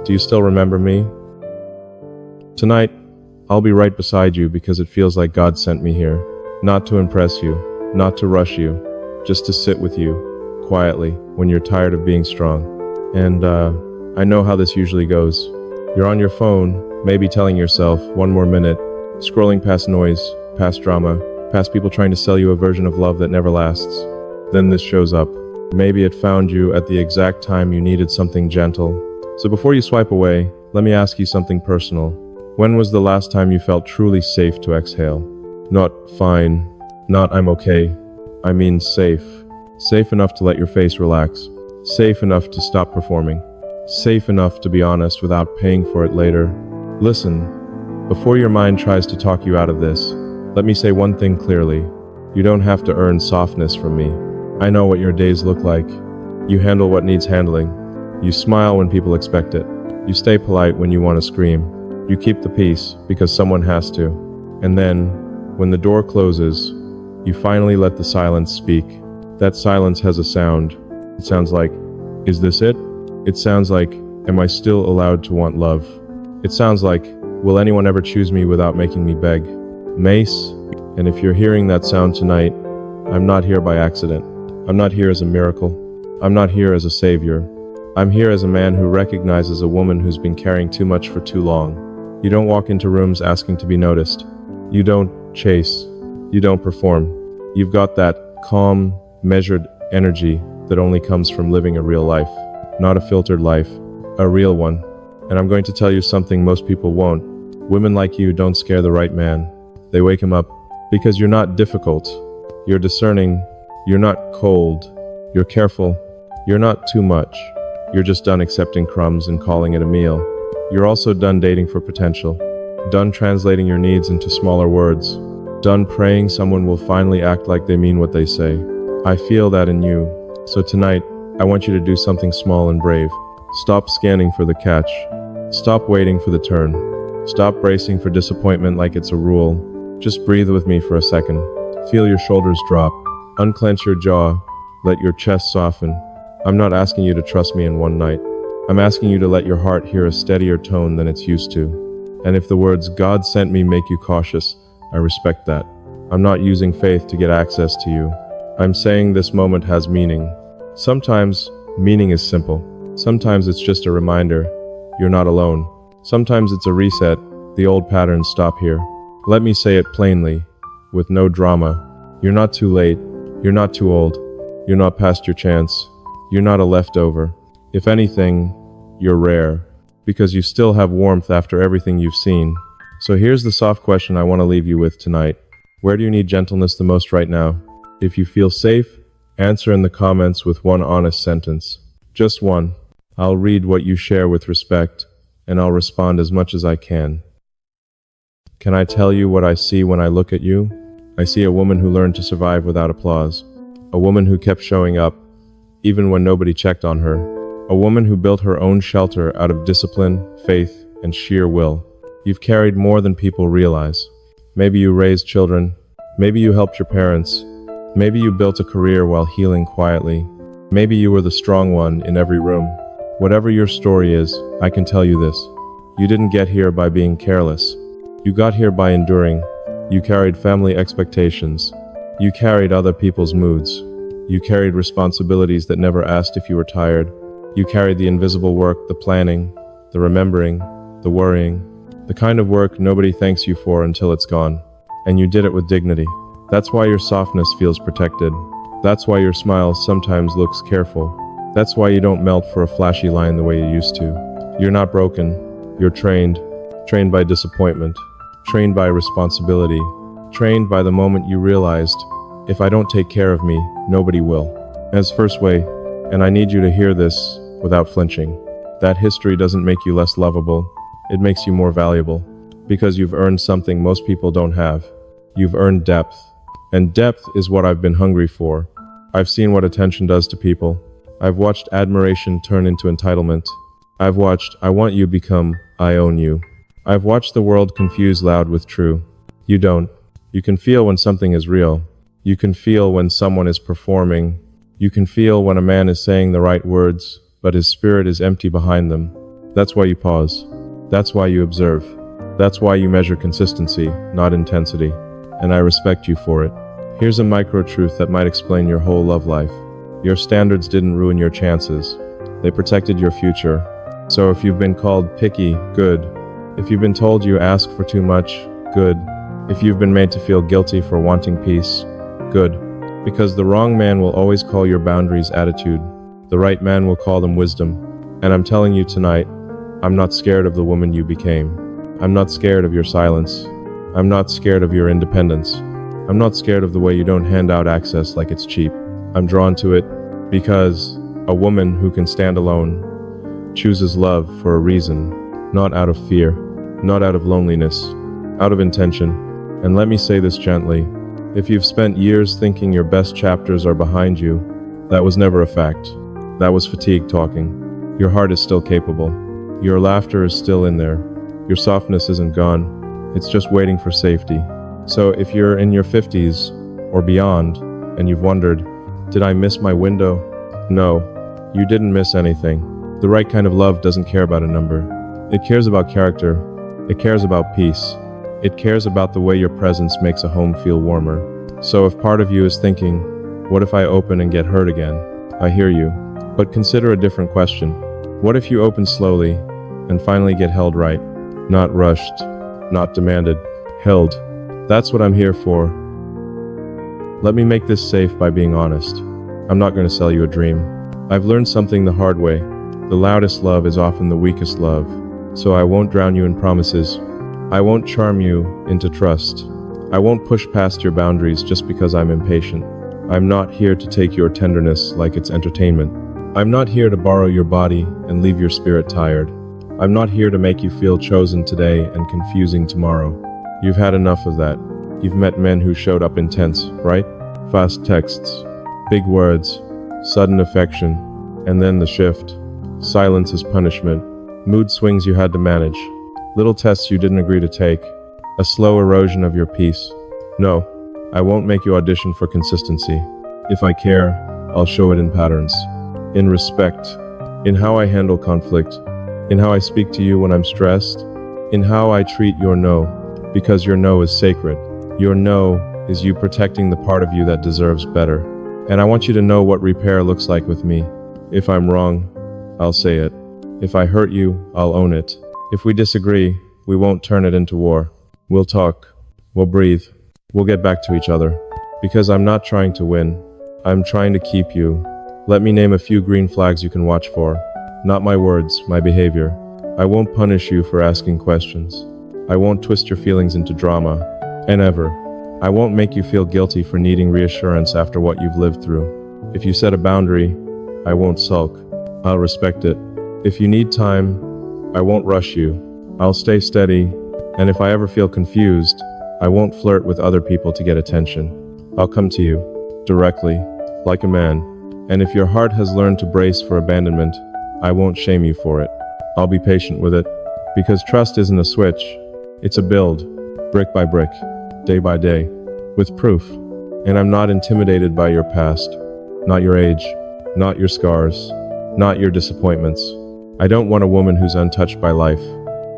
Do you still remember me? Tonight, I'll be right beside you because it feels like God sent me here. Not to impress you, not to rush you, just to sit with you, quietly, when you're tired of being strong. And, I know how this usually goes. You're on your phone, maybe telling yourself, one more minute, scrolling past noise, past drama, past people trying to sell you a version of love that never lasts. Then this shows up. Maybe it found you at the exact time you needed something gentle. So before you swipe away, let me ask you something personal. When was the last time you felt truly safe to exhale? Not fine, not I'm okay. I mean safe. Safe enough to let your face relax. Safe enough to stop performing. Safe enough to be honest without paying for it later. Listen, before your mind tries to talk you out of this, let me say one thing clearly. You don't have to earn softness from me. I know what your days look like. You handle what needs handling. You smile when people expect it. You stay polite when you want to scream. You keep the peace because someone has to. And then, when the door closes, you finally let the silence speak. That silence has a sound. It sounds like, is this it? It sounds like, am I still allowed to want love? It sounds like, will anyone ever choose me without making me beg? Mace, and if you're hearing that sound tonight, I'm not here by accident. I'm not here as a miracle. I'm not here as a savior. I'm here as a man who recognizes a woman who's been carrying too much for too long. You don't walk into rooms asking to be noticed. You don't chase. You don't perform. You've got that calm, measured energy that only comes from living a real life. Not a filtered life, a real one. And I'm going to tell you something most people won't. Women like you don't scare the right man. They wake him up because you're not difficult. You're discerning. You're not cold. You're careful. You're not too much. You're just done accepting crumbs and calling it a meal. You're also done dating for potential. Done translating your needs into smaller words. Done praying someone will finally act like they mean what they say. I feel that in you. So tonight, I want you to do something small and brave. Stop scanning for the catch. Stop waiting for the turn. Stop bracing for disappointment like it's a rule. Just breathe with me for a second. Feel your shoulders drop. Unclench your jaw. Let your chest soften. I'm not asking you to trust me in one night. I'm asking you to let your heart hear a steadier tone than it's used to. And if the words "God sent me" make you cautious, I respect that. I'm not using faith to get access to you. I'm saying this moment has meaning. Sometimes meaning is simple. Sometimes it's just a reminder you're not alone. Sometimes it's a reset. The old patterns stop here. Let me say it plainly, with no drama. You're not too late. You're not too old. You're not past your chance. You're not a leftover. If anything, you're rare, because you still have warmth after everything you've seen. So here's the soft question I want to leave you with tonight. Where do you need gentleness the most right now? If you feel safe, answer in the comments with one honest sentence. Just one. I'll read what you share with respect, and I'll respond as much as I can. Can I tell you what I see when I look at you? I see a woman who learned to survive without applause. A woman who kept showing up, even when nobody checked on her. A woman who built her own shelter out of discipline, faith, and sheer will. You've carried more than people realize. Maybe you raised children. Maybe you helped your parents. Maybe you built a career while healing quietly. Maybe you were the strong one in every room. Whatever your story is, I can tell you this. You didn't get here by being careless. You got here by enduring. You carried family expectations. You carried other people's moods. You carried responsibilities that never asked if you were tired. You carried the invisible work, the planning, the remembering, the worrying, the kind of work nobody thanks you for until it's gone. And you did it with dignity. That's why your softness feels protected. That's why your smile sometimes looks careful. That's why you don't melt for a flashy line the way you used to. You're not broken. You're trained. Trained by disappointment. Trained by responsibility. Trained by the moment you realized, if I don't take care of me, nobody will. As first way, and I need you to hear this without flinching, that history doesn't make you less lovable, it makes you more valuable. Because you've earned something most people don't have. You've earned depth. And depth is what I've been hungry for. I've seen what attention does to people. I've watched admiration turn into entitlement. I've watched "I want you" become "I own you." I've watched the world confuse loud with true. You don't. You can feel when something is real. You can feel when someone is performing. You can feel when a man is saying the right words, but his spirit is empty behind them. That's why you pause. That's why you observe. That's why you measure consistency, not intensity. And I respect you for it. Here's a micro truth that might explain your whole love life. Your standards didn't ruin your chances. They protected your future. So if you've been called picky, good. If you've been told you ask for too much, good. If you've been made to feel guilty for wanting peace, good. Because the wrong man will always call your boundaries attitude. The right man will call them wisdom. And I'm telling you tonight, I'm not scared of the woman you became. I'm not scared of your silence. I'm not scared of your independence. I'm not scared of the way you don't hand out access like it's cheap. I'm drawn to it because a woman who can stand alone chooses love for a reason, not out of fear, not out of loneliness, out of intention. And let me say this gently, if you've spent years thinking your best chapters are behind you, that was never a fact. That was fatigue talking. Your heart is still capable. Your laughter is still in there. Your softness isn't gone. It's just waiting for safety. So if you're in your 50s or beyond and you've wondered, did I miss my window? No, you didn't miss anything. The right kind of love doesn't care about a number. It cares about character. It cares about peace. It cares about the way your presence makes a home feel warmer. So if part of you is thinking, what if I open and get hurt again? I hear you. But consider a different question. What if you open slowly and finally get held right? Not rushed, not demanded, held. That's what I'm here for. Let me make this safe by being honest. I'm not going to sell you a dream. I've learned something the hard way. The loudest love is often the weakest love. So I won't drown you in promises. I won't charm you into trust. I won't push past your boundaries just because I'm impatient. I'm not here to take your tenderness like it's entertainment. I'm not here to borrow your body and leave your spirit tired. I'm not here to make you feel chosen today and confusing tomorrow. You've had enough of that. You've met men who showed up intense, right? Fast texts, big words, sudden affection, and then the shift. Silence as punishment, mood swings you had to manage, little tests you didn't agree to take, a slow erosion of your peace. No, I won't make you audition for consistency. If I care, I'll show it in patterns. In respect, in how I handle conflict, in how I speak to you when I'm stressed, in how I treat your no, because your no is sacred. Your no is you protecting the part of you that deserves better. And I want you to know what repair looks like with me. If I'm wrong, I'll say it. If I hurt you, I'll own it. If we disagree, we won't turn it into war. We'll talk. We'll breathe. We'll get back to each other. Because I'm not trying to win. I'm trying to keep you. Let me name a few green flags you can watch for. Not my words, my behavior. I won't punish you for asking questions. I won't twist your feelings into drama. And ever, I won't make you feel guilty for needing reassurance after what you've lived through. If you set a boundary, I won't sulk. I'll respect it. If you need time, I won't rush you. I'll stay steady. And if I ever feel confused, I won't flirt with other people to get attention. I'll come to you, directly, like a man. And if your heart has learned to brace for abandonment, I won't shame you for it. I'll be patient with it. Because trust isn't a switch. It's a build, brick by brick, day by day, with proof. And I'm not intimidated by your past, not your age, not your scars, not your disappointments. I don't want a woman who's untouched by life.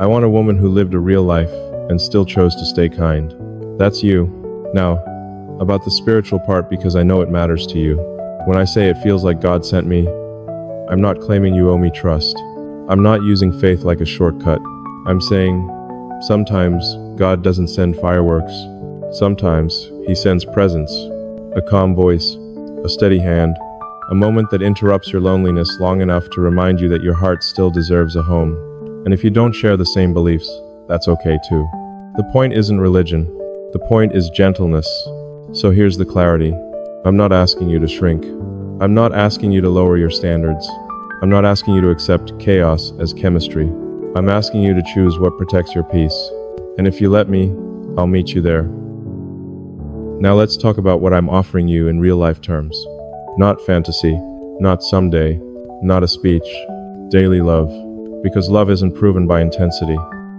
I want a woman who lived a real life and still chose to stay kind. That's you. Now, about the spiritual part, because I know it matters to you. When I say it feels like God sent me, I'm not claiming you owe me trust. I'm not using faith like a shortcut. I'm saying, sometimes God doesn't send fireworks. Sometimes He sends presence, a calm voice, a steady hand, a moment that interrupts your loneliness long enough to remind you that your heart still deserves a home. And if you don't share the same beliefs, that's okay too. The point isn't religion. The point is gentleness. So here's the clarity. I'm not asking you to shrink. I'm not asking you to lower your standards. I'm not asking you to accept chaos as chemistry. I'm asking you to choose what protects your peace. And if you let me, I'll meet you there. Now let's talk about what I'm offering you in real life terms. Not fantasy, not someday, not a speech, daily love. Because love isn't proven by intensity.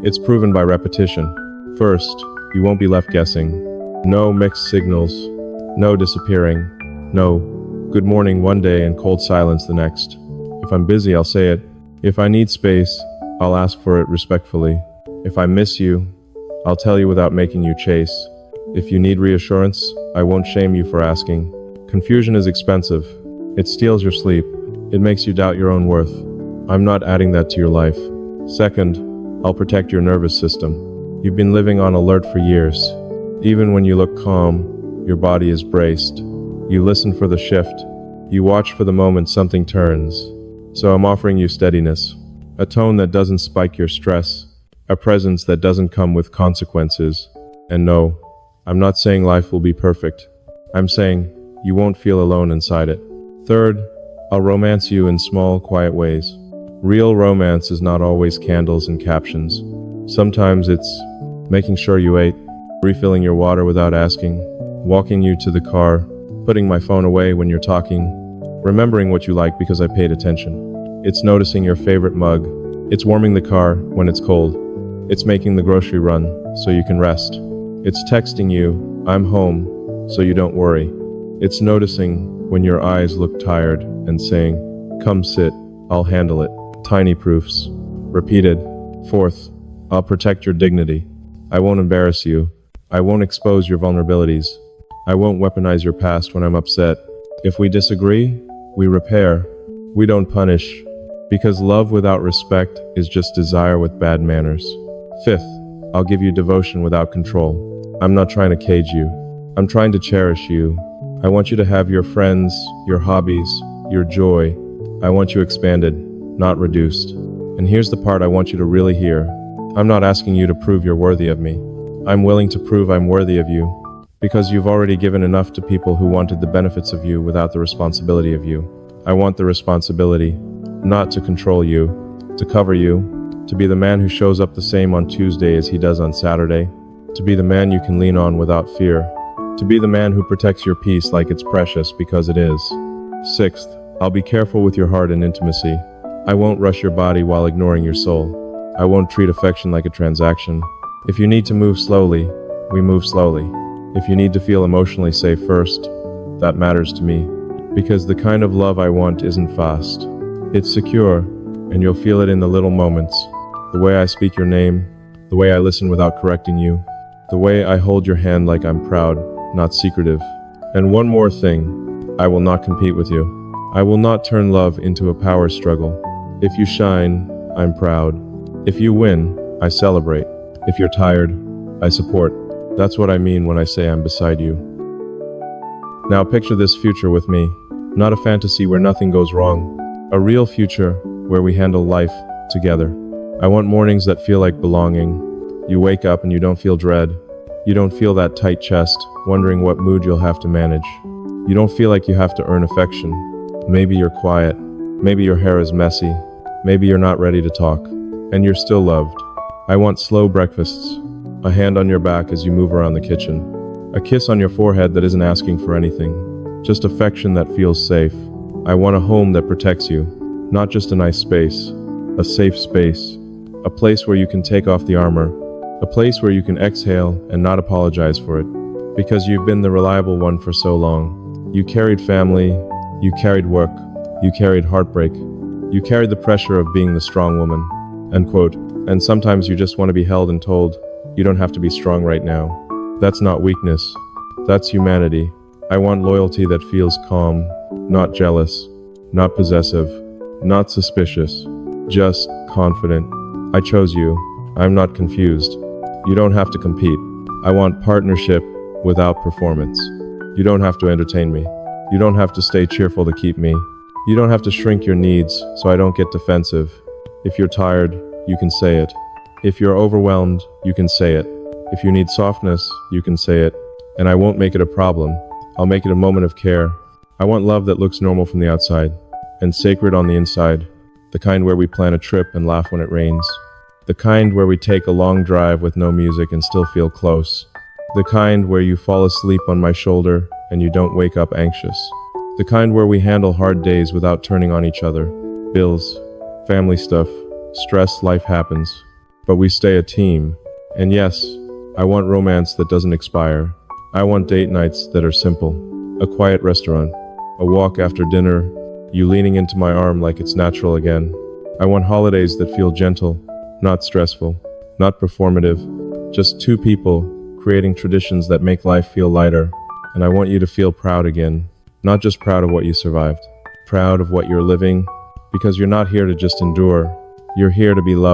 It's proven by repetition. First, you won't be left guessing. No mixed signals. No disappearing. No, good morning one day and cold silence the next. If I'm busy, I'll say it. If I need space, I'll ask for it respectfully. If I miss you, I'll tell you without making you chase. If you need reassurance, I won't shame you for asking. Confusion is expensive. It steals your sleep. It makes you doubt your own worth. I'm not adding that to your life. Second, I'll protect your nervous system. You've been living on alert for years. Even when you look calm, your body is braced. You listen for the shift. You watch for the moment something turns. So I'm offering you steadiness. A tone that doesn't spike your stress. A presence that doesn't come with consequences. And no, I'm not saying life will be perfect. I'm saying you won't feel alone inside it. Third, I'll romance you in small, quiet ways. Real romance is not always candles and captions. Sometimes it's making sure you ate, refilling your water without asking, walking you to the car, putting my phone away when you're talking, remembering what you like because I paid attention. It's noticing your favorite mug. It's warming the car when it's cold. It's making the grocery run so you can rest. It's texting you, I'm home, so you don't worry. It's noticing when your eyes look tired and saying, come sit, I'll handle it. Tiny proofs. Repeated. Fourth, I'll protect your dignity. I won't embarrass you. I won't expose your vulnerabilities. I won't weaponize your past when I'm upset. If we disagree, we repair. We don't punish. Because love without respect is just desire with bad manners. Fifth, I'll give you devotion without control. I'm not trying to cage you. I'm trying to cherish you. I want you to have your friends, your hobbies, your joy. I want you expanded, not reduced. And here's the part I want you to really hear. I'm not asking you to prove you're worthy of me. I'm willing to prove I'm worthy of you. Because you've already given enough to people who wanted the benefits of you without the responsibility of you. I want the responsibility, not to control you, to cover you, to be the man who shows up the same on Tuesday as he does on Saturday, to be the man you can lean on without fear, to be the man who protects your peace like it's precious because it is. Sixth, I'll be careful with your heart and intimacy. I won't rush your body while ignoring your soul. I won't treat affection like a transaction. If you need to move slowly, we move slowly. If you need to feel emotionally safe first, that matters to me. Because the kind of love I want isn't fast. It's secure, and you'll feel it in the little moments. The way I speak your name, the way I listen without correcting you, the way I hold your hand like I'm proud, not secretive. And one more thing, I will not compete with you. I will not turn love into a power struggle. If you shine, I'm proud. If you win, I celebrate. If you're tired, I support. That's what I mean when I say I'm beside you. Now picture this future with me. Not a fantasy where nothing goes wrong. A real future where we handle life together. I want mornings that feel like belonging. You wake up and you don't feel dread. You don't feel that tight chest, wondering what mood you'll have to manage. You don't feel like you have to earn affection. Maybe you're quiet. Maybe your hair is messy. Maybe you're not ready to talk. And you're still loved. I want slow breakfasts. A hand on your back as you move around the kitchen. A kiss on your forehead that isn't asking for anything. Just affection that feels safe. I want a home that protects you. Not just a nice space. A safe space. A place where you can take off the armor. A place where you can exhale and not apologize for it. Because you've been the reliable one for so long. You carried family. You carried work. You carried heartbreak. You carried the pressure of being the strong woman. End quote. And sometimes you just want to be held and told, you don't have to be strong right now. That's not weakness. That's humanity. I want loyalty that feels calm, not jealous, not possessive, not suspicious, just confident. I chose you. I'm not confused. You don't have to compete. I want partnership without performance. You don't have to entertain me. You don't have to stay cheerful to keep me. You don't have to shrink your needs so I don't get defensive. If you're tired, you can say it. If you're overwhelmed, you can say it. If you need softness, you can say it. And I won't make it a problem. I'll make it a moment of care. I want love that looks normal from the outside and sacred on the inside. The kind where we plan a trip and laugh when it rains. The kind where we take a long drive with no music and still feel close. The kind where you fall asleep on my shoulder and you don't wake up anxious. The kind where we handle hard days without turning on each other. Bills, family stuff, stress, life happens. But we stay a team. And yes, I want romance that doesn't expire. I want date nights that are simple. A quiet restaurant. A walk after dinner. You leaning into my arm like it's natural again. I want holidays that feel gentle, not stressful, not performative, just two people creating traditions that make life feel lighter. And I want you to feel proud again, not just proud of what you survived, proud of what you're living, because you're not here to just endure, you're here to be loved.